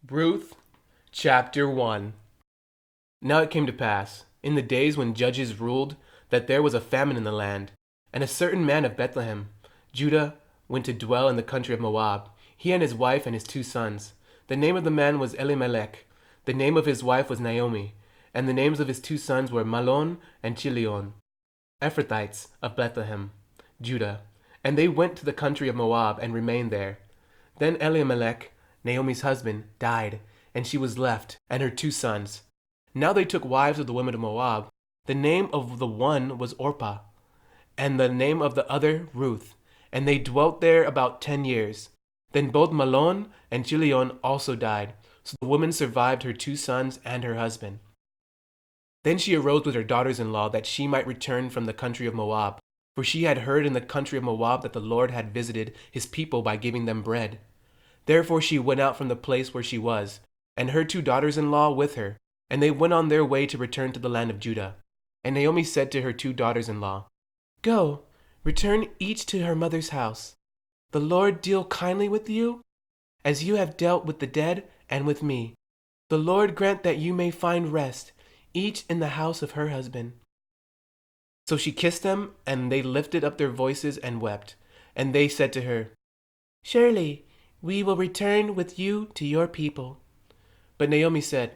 Ruth chapter 1. Now it came to pass, in the days when judges ruled, that there was a famine in the land. And a certain man of Bethlehem, Judah, went to dwell in the country of Moab, he and his wife and his 2 sons. The name of the man was Elimelech, the name of his wife was Naomi, and the names of his 2 sons were Mahlon and Chilion, Ephrathites of Bethlehem, Judah. And they went to the country of Moab and remained there. Then Elimelech, Naomi's husband, died, and she was left, and her 2 sons. Now they took wives of the women of Moab. The name of the one was Orpah, and the name of the other Ruth, and they dwelt there about 10 years. Then both Mahlon and Chilion also died, so the woman survived her 2 sons and her husband. Then she arose with her daughters-in-law that she might return from the country of Moab, for she had heard in the country of Moab that the Lord had visited his people by giving them bread. Therefore she went out from the place where she was, and her 2 daughters-in-law with her, and they went on their way to return to the land of Judah. And Naomi said to her 2 daughters-in-law, Go, return each to her mother's house. The Lord deal kindly with you, as you have dealt with the dead and with me. The Lord grant that you may find rest, each in the house of her husband. So she kissed them, and they lifted up their voices and wept. And they said to her, Surely we will return with you to your people. But Naomi said,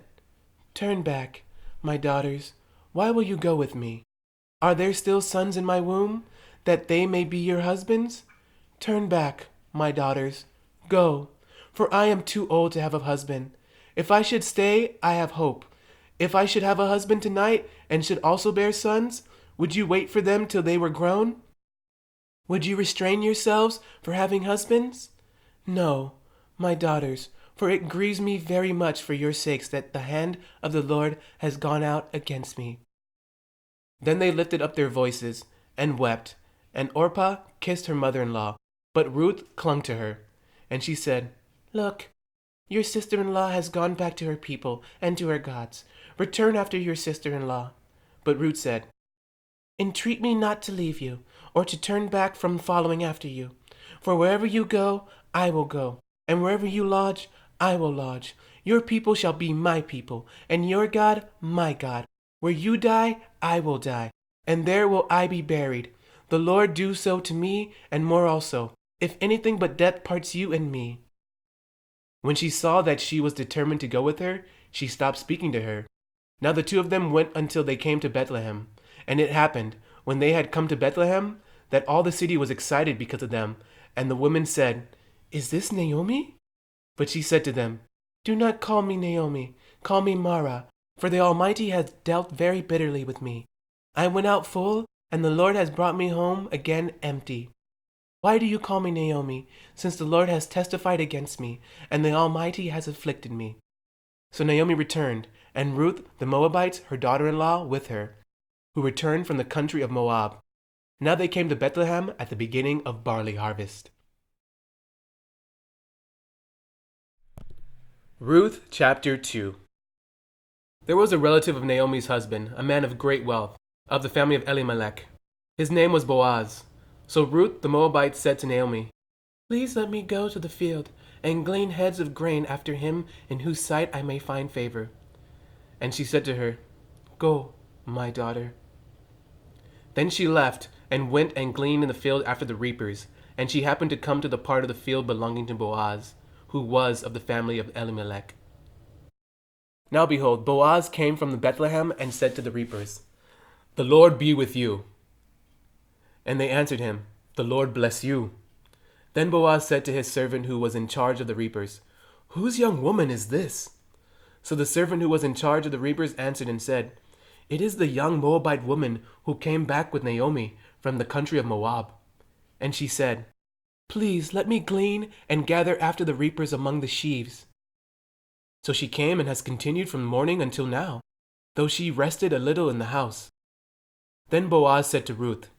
Turn back, my daughters. Why will you go with me? Are there still sons in my womb, that they may be your husbands? Turn back, my daughters. Go, for I am too old to have a husband. If I should stay, I have hope. If I should have a husband tonight, and should also bear sons, would you wait for them till they were grown? Would you restrain yourselves for having husbands? No, my daughters, for it grieves me very much for your sakes that the hand of the Lord has gone out against me. Then they lifted up their voices and wept, and Orpah kissed her mother-in-law, but Ruth clung to her. And she said, Look, your sister-in-law has gone back to her people and to her gods. Return after your sister-in-law. But Ruth said, Entreat me not to leave you, or to turn back from following after you. For wherever you go, I will go, and wherever you lodge, I will lodge. Your people shall be my people, and your God my God. Where you die, I will die, and there will I be buried. The Lord do so to me, and more also, if anything but death parts you and me. When she saw that she was determined to go with her, she stopped speaking to her. Now the 2 of them went until they came to Bethlehem. And it happened, when they had come to Bethlehem, that all the city was excited because of them. And the women said, Is this Naomi? But she said to them, Do not call me Naomi, call me Mara, for the Almighty has dealt very bitterly with me. I went out full, and the Lord has brought me home again empty. Why do you call me Naomi, since the Lord has testified against me, and the Almighty has afflicted me? So Naomi returned, and Ruth the Moabite, her daughter-in-law, with her, who returned from the country of Moab. Now they came to Bethlehem at the beginning of barley harvest. Ruth chapter 2. There was a relative of Naomi's husband, a man of great wealth, of the family of Elimelech. His name was Boaz. So Ruth the Moabite said to Naomi, Please let me go to the field, and glean heads of grain after him in whose sight I may find favor. And she said to her, Go, my daughter. Then she left, and went and gleaned in the field after the reapers, and she happened to come to the part of the field belonging to Boaz, who was of the family of Elimelech. Now behold, Boaz came from the Bethlehem, and said to the reapers, The Lord be with you. And they answered him, The Lord bless you. Then Boaz said to his servant who was in charge of the reapers, Whose young woman is this? So the servant who was in charge of the reapers answered and said, It is the young Moabite woman who came back with Naomi from the country of Moab. And she said, Please let me glean and gather after the reapers among the sheaves. So she came and has continued from morning until now, though she rested a little in the house. Then Boaz said to Ruth,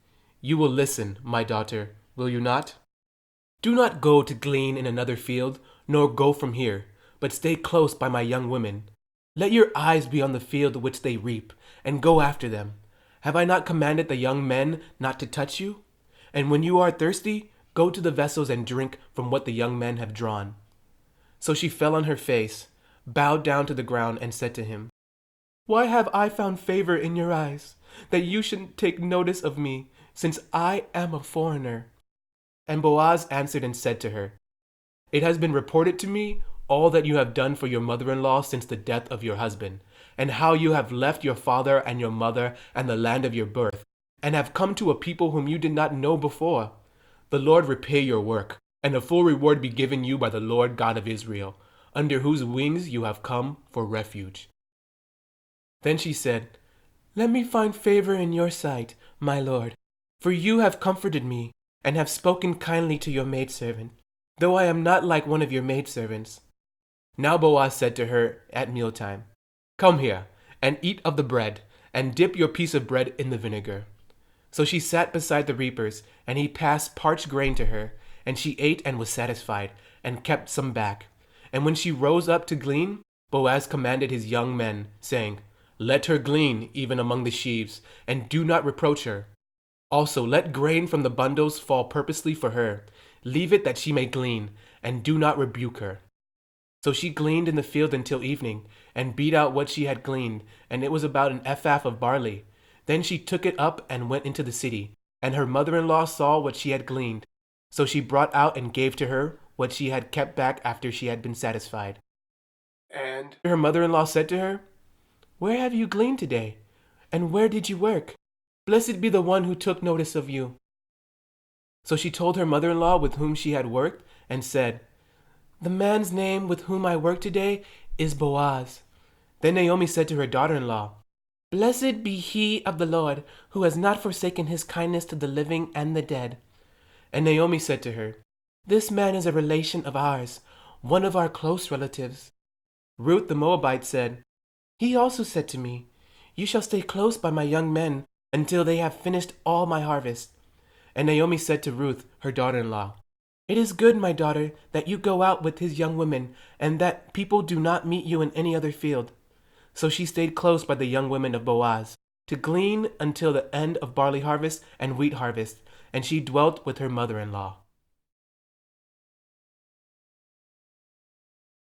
You will listen, my daughter, will you not? Do not go to glean in another field, nor go from here, but stay close by my young women. Let your eyes be on the field which they reap, and go after them. Have I not commanded the young men not to touch you? And when you are thirsty, go to the vessels and drink from what the young men have drawn. So she fell on her face, bowed down to the ground, and said to him, "Why have I found favor in your eyes, that you should take notice of me, since I am a foreigner?" And Boaz answered and said to her, "It has been reported to me all that you have done for your mother-in-law since the death of your husband, and how you have left your father and your mother and the land of your birth, and have come to a people whom you did not know before. The Lord repay your work, and a full reward be given you by the Lord God of Israel, under whose wings you have come for refuge." Then she said, "Let me find favor in your sight, my lord, for you have comforted me, and have spoken kindly to your maidservant, though I am not like one of your maidservants." Now Boaz said to her at mealtime, "Come here, and eat of the bread, and dip your piece of bread in the vinegar." So she sat beside the reapers, and he passed parched grain to her, and she ate and was satisfied, and kept some back. And when she rose up to glean, Boaz commanded his young men, saying, "Let her glean even among the sheaves, and do not reproach her. Also let grain from the bundles fall purposely for her. Leave it that she may glean, and do not rebuke her." So she gleaned in the field until evening, and beat out what she had gleaned, and it was about an ephah of barley. Then she took it up and went into the city, and her mother-in-law saw what she had gleaned. So she brought out and gave to her what she had kept back after she had been satisfied. And her mother-in-law said to her, "Where have you gleaned today? And where did you work? Blessed be the one who took notice of you." So she told her mother-in-law with whom she had worked, and said, "The man's name with whom I work today is Boaz." Then Naomi said to her daughter-in-law, "Blessed be he of the Lord, who has not forsaken his kindness to the living and the dead." And Naomi said to her, "This man is a relation of ours, one of our close relatives." Ruth the Moabite said, "He also said to me, 'You shall stay close by my young men until they have finished all my harvest.'" And Naomi said to Ruth, her daughter-in-law, "It is good, my daughter, that you go out with his young women, and that people do not meet you in any other field." So she stayed close by the young women of Boaz, to glean until the end of barley harvest and wheat harvest, and she dwelt with her mother-in-law.